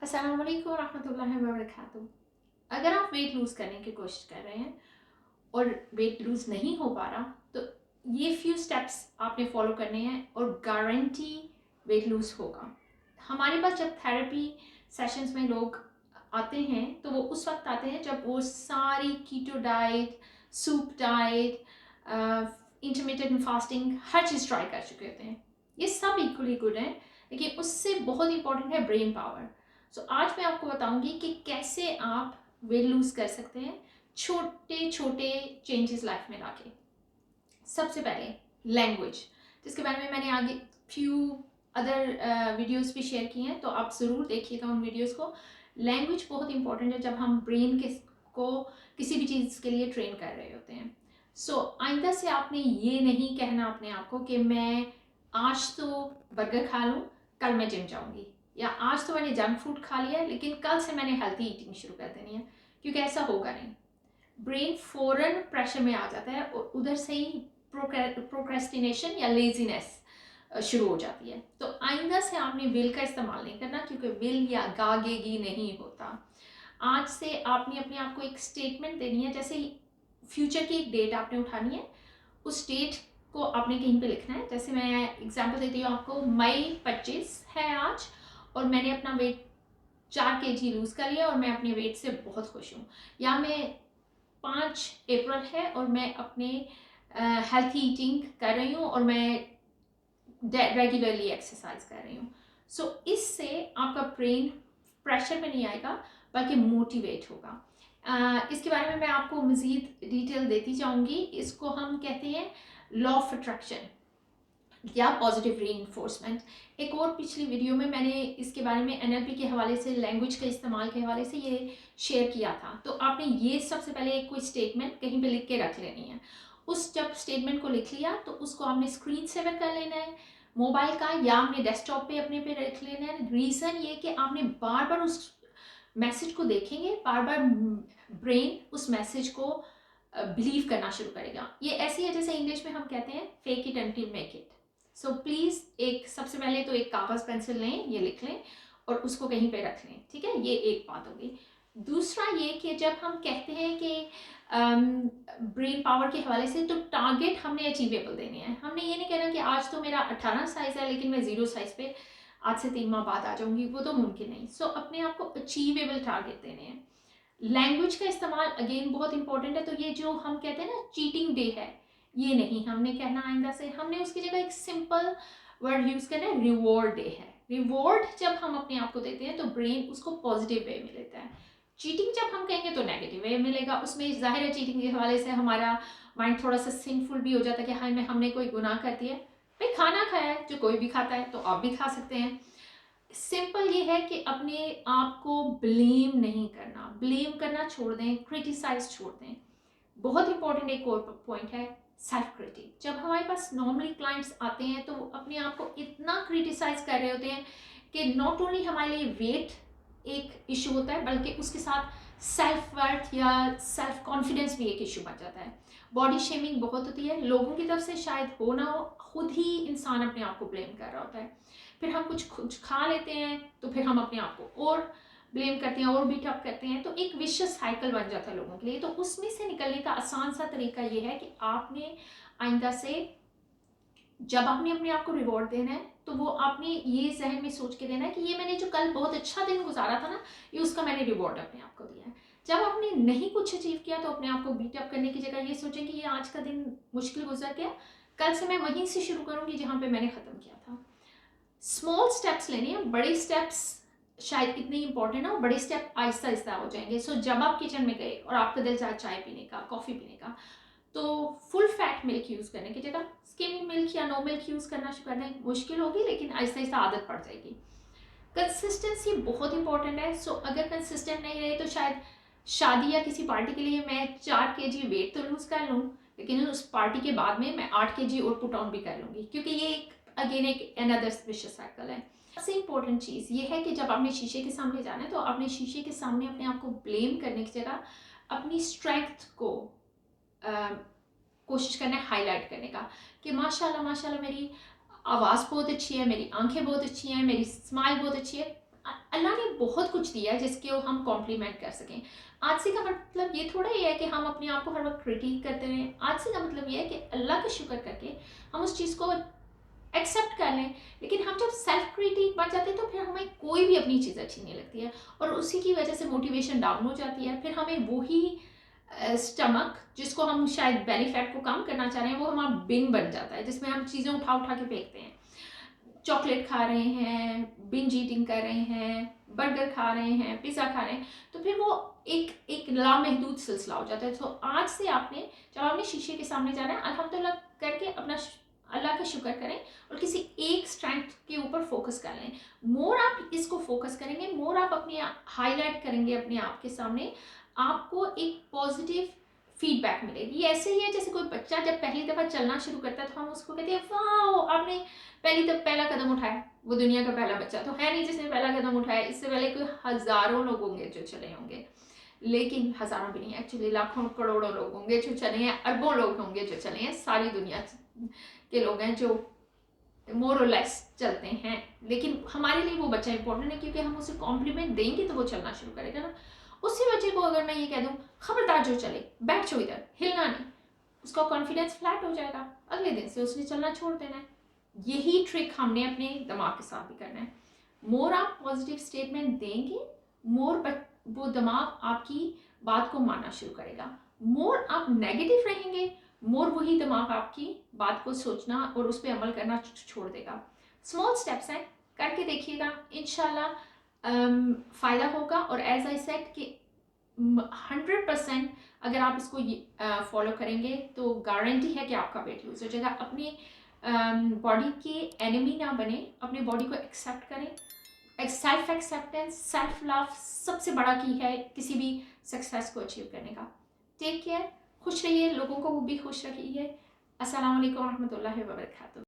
अस्सलाम वालेकुम रहमतुल्लाहि व बरकातुहू। अगर आप वेट लूज़ करने की कोशिश कर रहे हैं और वेट लूज़ नहीं हो पा रहा, तो ये फ्यू स्टेप्स आपने फॉलो करने हैं और गारंटी वेट लूज़ होगा। हमारे पास जब थेरेपी सेशंस में लोग आते हैं तो वो उस वक्त आते हैं जब वो सारी keto diet, soup diet, intermittent fasting हर चीज़ ट्राई कर चुके होते हैं। ये सब इक्वली गुड हैं, लेकिन उससे बहुत इंपॉर्टेंट है ब्रेन पावर। सो आज मैं आपको बताऊंगी कि कैसे आप वेट लूज़ कर सकते हैं छोटे छोटे चेंजेस लाइफ में लाके। सबसे पहले लैंग्वेज, जिसके बारे में मैंने आगे फ्यू अदर वीडियोस भी शेयर किए हैं, तो आप ज़रूर देखिएगा उन वीडियोस को। लैंग्वेज बहुत इंपॉर्टेंट है जब हम ब्रेन के को किसी भी चीज़ के लिए ट्रेन कर रहे होते हैं। आइंदा से आपने ये नहीं कहना अपने आप को कि मैं आज तो बर्गर खा लूँ, कल मैं जिम जाऊँगी, या आज तो मैंने जंक फूड खा लिया लेकिन कल से मैंने हेल्थी ईटिंग शुरू कर देनी है, क्योंकि ऐसा होगा नहीं। ब्रेन फ़ौरन प्रेशर में आ जाता है और उधर से ही प्रोक्रेस्टिनेशन या लेजीनेस शुरू हो जाती है। तो आइंदा से आपने विल का इस्तेमाल नहीं करना, क्योंकि विल या गागेगी नहीं होता। आज से आपने अपने आप को एक स्टेटमेंट देनी है, जैसे फ्यूचर की एक डेट आपने उठानी है, उस डेट को आपने कहीं पे लिखना है। जैसे मैं एग्जांपल देती हूँ आपको, मई 25 है आज और मैंने अपना वेट 4 kg लूज़ कर लिया और मैं अपने वेट से बहुत खुश हूँ। या मैं 5 अप्रैल है और मैं अपने हेल्थी ईटिंग कर रही हूँ और मैं रेगुलरली एक्सरसाइज कर रही हूँ। इससे आपका ब्रेन प्रेशर में नहीं आएगा बल्कि मोटिवेट होगा। इसके बारे में मैं आपको मज़ीद डिटेल देती जाऊँगी। इसको हम कहते हैं लॉ ऑफ अट्रैक्शन या पॉजिटिव रीइंफोर्समेंट। एक और पिछली वीडियो में मैंने इसके बारे में एनएलपी के हवाले से, लैंग्वेज के इस्तेमाल के हवाले से ये शेयर किया था। तो आपने ये सबसे पहले एक कोई स्टेटमेंट कहीं पे लिख के रख लेनी है। उस जब स्टेटमेंट को लिख लिया तो उसको आपने स्क्रीन सेवर कर लेना है मोबाइल का, या आपने डेस्कटॉप पे अपने पे रख लेना है। रीज़न ये कि आपने बार बार उस मैसेज को देखेंगे, बार बार ब्रेन उस मैसेज को बिलीव करना शुरू करेगा। ये ऐसी है जैसे इंग्लिश में हम कहते हैं fake it until make it. Please एक सबसे पहले तो एक कागज़ पेंसिल लें, ये लिख लें और उसको कहीं पे रख लें, ठीक है। ये एक बात होगी। दूसरा ये कि जब हम कहते हैं कि ब्रेन पावर के हवाले से, तो टारगेट हमने अचीवेबल देने हैं। हमने ये नहीं कहना कि आज तो मेरा 18 साइज़ है लेकिन मैं 0 साइज़ पे आज से 3 माह बाद आ जाऊंगी, वो तो मुमकिन नहीं। अपने आप को अचीवेबल टारगेट देने हैं। लैंग्वेज का इस्तेमाल अगेन बहुत इंपॉर्टेंट है। तो ये जो हम कहते हैं ना चीटिंग डे है, ये नहीं हमने कहना आइंदा से। हमने उसकी जगह एक सिंपल वर्ड यूज़ करना है, रिवॉर्ड डे है। रिवॉर्ड जब हम अपने आप को देते हैं तो ब्रेन उसको पॉजिटिव वे में लेता है। चीटिंग जब हम कहेंगे तो नेगेटिव वे में लेगा। उसमें ज़ाहिर है चीटिंग के हवाले से हमारा माइंड थोड़ा सा सिंफुल भी हो जाता है कि हाँ हमने कोई गुनाह कर दिया। भाई खाना खाया है, जो कोई भी खाता है, तो आप भी खा सकते हैं। सिंपल ये है कि अपने आप को ब्लेम नहीं करना, ब्लेम करना छोड़ दें, क्रिटिसाइज छोड़ दें। बहुत इंपॉर्टेंट एक और पॉइंट है सेल्फ क्रिटिक। जब हमारे पास नॉर्मली क्लाइंट्स आते हैं तो वो अपने आप को इतना क्रिटिसाइज कर रहे होते हैं कि नॉट ओनली हमारे लिए वेट एक इशू होता है, बल्कि उसके साथ सेल्फ वर्थ या सेल्फ कॉन्फिडेंस भी एक इशू बन जाता है। बॉडी शेमिंग बहुत होती है लोगों की तरफ से, शायद हो ना हो, खुद ही इंसान अपने आप को ब्लेम कर रहा होता है। फिर हम कुछ खा लेते हैं तो फिर हम अपने आप को और ब्लेम करते हैं और बीट अप करते हैं, तो एक विशियस साइकिल बन जाता है लोगों के लिए। तो उसमें से निकलने का आसान सा तरीका ये है कि आपने आइंदा से जब आपने अपने आप को रिवॉर्ड देना है तो वो आपने ये जहन में सोच के देना है कि ये मैंने जो कल बहुत अच्छा दिन गुजारा था ना, ये उसका मैंने रिवॉर्ड अपने आप को दिया है। जब आपने नहीं कुछ अचीव किया तो अपने आप को बीट अप करने की जगह ये सोचें कि ये आज का दिन मुश्किल गुजर गया, कल से मैं वहीं से शुरू करूँगी जहाँ पे मैंने ख़त्म किया था। स्मॉल स्टेप्स लेने हैं, बड़े स्टेप्स शायद इतने इंपॉर्टेंट ना हो, बड़े स्टेप आहिस्ता आहिस्ता हो जाएंगे। जब आप किचन में गए और आपका दिल चाहे चाय पीने का, कॉफ़ी पीने का, तो फुल फैट मिल्क यूज़ करने की जगह स्किम मिल्क या नो मिल्क यूज़ करना शुरू कर दें। मुश्किल होगी लेकिन आहिस्ता आहिस्ता आदत पड़ जाएगी। कंसिस्टेंसी बहुत इंपॉर्टेंट है। अगर कंसिस्टेंट नहीं रहे तो शायद शादी या किसी पार्टी के लिए मैं 4 kg वेट तो लूज़ कर लूँ, लेकिन उस पार्टी के बाद में मैं 8 kg और पुट ऑन भी कर लूँगी, क्योंकि ये अगेन एक अनदर विशियस साइकिल है। सबसे इंपॉर्टेंट चीज़ ये है कि जब आपने शीशे के सामने जाना है तो आपने शीशे के सामने अपने आप को ब्लेम करने की जगह अपनी स्ट्रेंथ को कोशिश करना है हाईलाइट करने का, कि माशाल्लाह माशाल्लाह मेरी आवाज़ बहुत अच्छी है, मेरी आंखें बहुत अच्छी हैं, मेरी स्माइल बहुत अच्छी है। अल्लाह ने बहुत कुछ दिया है जिसके हम कॉम्प्लीमेंट कर सकें। आजज़ी का मतलब ये थोड़ा ही है कि हम अपने आप को हर वक्त क्रिटिक करते रहें। आजज़ी का मतलब ये है कि अल्लाह का शुक्र करके हम उस चीज़ को एक्सेप्ट कर लें। लेकिन हम जब सेल्फ क्रिटिक बन जाते हैं तो फिर हमें कोई भी अपनी चीज़ अच्छी नहीं लगती है, और उसी की वजह से मोटिवेशन डाउन हो जाती है। फिर हमें वही स्टमक जिसको हम शायद बेली फैट को कम करना चाह रहे हैं, वो हमारा बिन बन जाता है जिसमें हम चीज़ें उठा उठा के फेंकते हैं। चॉकलेट खा रहे हैं, बिंज ईटिंग कर रहे हैं, बर्गर खा रहे हैं, पिज़्ज़ा खा रहे हैं, तो फिर वो एक एक लामहदूद सिलसिला हो जाता है। तो आज से आपने, जब आपने शीशे के सामने जाना है, अल्हम्दुलिल्लाह करके अपना अल्लाह का शुक्र करें और किसी एक स्ट्रेंथ के ऊपर फोकस कर लें। मोर आप इसको फोकस करेंगे, मोर आप अपने हाईलाइट करेंगे अपने आप के सामने, आपको एक पॉजिटिव फीडबैक मिलेगी। ये ऐसे ही है जैसे कोई बच्चा जब पहली दफ़ा चलना शुरू करता है तो हम उसको कहते हैं वाह आपने पहला कदम उठाया। वो दुनिया का पहला बच्चा तो है नहीं जिसने पहला कदम उठाया, इससे पहले कोई हज़ारों लोग होंगे जो चले होंगे, लेकिन हज़ारों भी नहीं, एक्चुअली लाखों करोड़ों लोग होंगे जो चले हैं, अरबों लोग होंगे जो चले हैं, सारी दुनिया के लोग हैं जो मोर और लेस चलते हैं। लेकिन हमारे लिए वो बच्चा इंपॉर्टेंट है क्योंकि हम उसे कॉम्प्लीमेंट देंगे तो वो चलना शुरू करेगा ना। उसी बच्चे को अगर मैं ये कह दूँ खबरदार जो चले, बैठ जाओ इधर, हिलना नहीं, उसका कॉन्फिडेंस फ्लैट हो जाएगा, अगले दिन से उसने चलना छोड़ देना है। यही ट्रिक हमने अपने दिमाग के साथ भी करना है। मोर आप पॉजिटिव स्टेटमेंट देंगे, मोर वो दिमाग आपकी बात को मानना शुरू करेगा। मोर आप नेगेटिव रहेंगे, मोर वही दिमाग आपकी बात को सोचना और उस पर अमल करना छोड़ देगा। स्मॉल स्टेप्स हैं, करके देखिएगा, इंशाल्लाह फ़ायदा होगा। और एज आई सेड कि 100% अगर आप इसको फॉलो करेंगे तो गारंटी है कि आपका वेट लूज हो जाएगा। अपनी बॉडी के एनिमी ना बने, अपनी बॉडी को एक्सेप्ट करें। सेल्फ एक्सेप्टेंस, सेल्फ लव सबसे बड़ा की है किसी भी सक्सेस को अचीव करने का। टेक केयर, खुश रहिए, लोगों को भी खुश रखिए। अस्सलाम वालेकुम रहमतुल्लाहि व बरकातहू।